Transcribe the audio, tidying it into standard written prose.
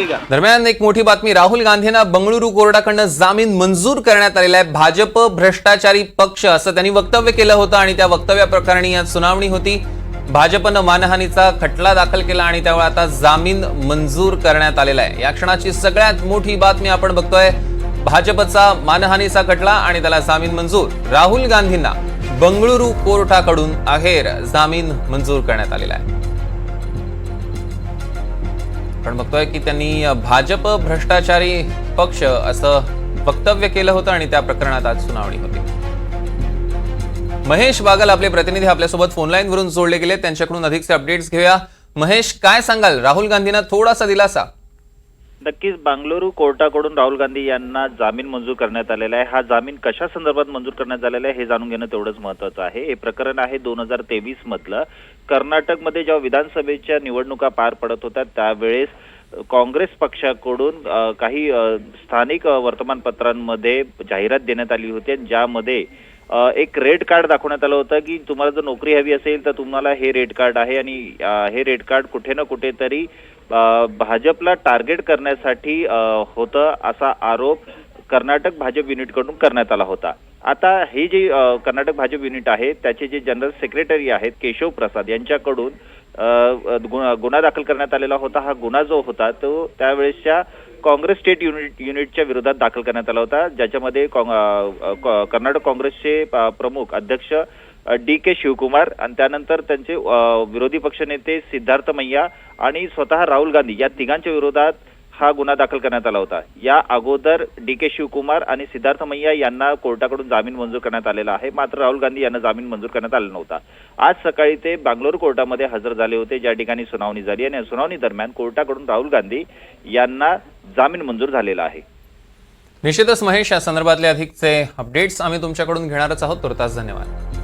दरम्यान एक मोठी बातमी, राहुल गांधींना बंगळुरू कोर्टाकडून जामीन मंजूर करण्यात आलेला आहे। भाजप भ्रष्टाचारी पक्ष असं त्यांनी वक्तव्य केलं होतं आणि त्या वक्तव्याप्रकरणी आज सुनावणी होती। भाजपनं मानहानीचा खटला दाखल केला आणि त्यामुळे आता जामीन मंजूर करण्यात आलेला आहे। या क्षणाची सगळ्यात मोठी बातमी आपण बघतोय, भाजपचा मानहानीचा खटला आणि त्याला जामीन मंजूर। राहुल गांधींना बंगळुरू कोर्टाकडून अखेर जामीन मंजूर करण्यात आलेला आहे। आपण बघतोय की त्यांनी भाजप भ्रष्टाचारी पक्ष असं वक्तव्य केलं होतं आणि त्या प्रकरणात आज सुनावणी होती। महेश बागल आपले प्रतिनिधी आपल्यासोबत फोनलाईन वरून जोडले गेले, त्यांच्याकडून अधिकचे अपडेट्स घेऊया। महेश, काय सांगाल, राहुल गांधींना थोडासा दिलासा? नक्कीच बंगळुरू कोर्टाकडून राहुल गांधी यांना जामीन मंजूर करण्यात आलेला आहे। हा जामीन कशा संदर्भात मंजूर करण्यात आलेला आहे हे जाणून घेणं तेवढंच महत्त्वाचं आहे। हे प्रकरण आहे 2023 मधलं। कर्नाटकमध्ये जेव्हा विधानसभेच्या निवडणुका पार पडत होत्या त्यावेळेस काँग्रेस पक्षाकडून काही स्थानिक वर्तमानपत्रांमध्ये जाहिरात देण्यात आली होती, ज्यामध्ये एक रेड कार्ड दाखवण्यात आलं होतं की तुम्हाला जर नोकरी हवी असेल तर तुम्हाला हे रेड कार्ड आहे आणि हे रेड कार्ड कुठे ना कुठेतरी भाजपला टार्गेट करण्यासाठी होतं असा आरोप कर्नाटक भाजप युनिटकडून करण्यात आला होता। आता हे जे कर्नाटक भाजप युनिट आहे त्याचे जे जनरल सेक्रेटरी आहेत केशव प्रसाद यांच्याकडून गुन्हा दाखल करण्यात आलेला होता। हा गुन्हा जो होता तो त्यावेळेसच्या काँग्रेस स्टेट युनिटच्या विरोधात दाखल करण्यात आला होता, ज्याच्यामध्ये कर्नाटक काँग्रेसचे प्रमुख अध्यक्ष DK शिवकुमार आणि त्यानंतर त्यांचे विरोधी पक्षनेते सिद्धार्थ मैया आणि स्वतः राहुल गांधी या तिघांच्या विरोधात हा गुन्हा दाखल करण्यात आला होता। या अगोदर DK शिवकुमार आणि सिद्धार्थ मैया यांना कोर्टाकडून जामीन मंजूर करण्यात आलेला आहे, मात्र राहुल गांधी यांना जामीन मंजूर करण्यात आला नव्हता। आज सकाळी ते बंगळुरू कोर्टामध्ये हजर झाले होते, ज्या ठिकाणी सुनावणी झाली आणि सुनावणी दरम्यान कोर्टाकडून राहुल गांधी यांना जामीन मंजूर झालेला आहे। निश्चितच महेश, या संदर्भातले अधिकचे अपडेट्स आम्ही तुमच्याकडून घेणारच आहोत। तुर्तास धन्यवाद।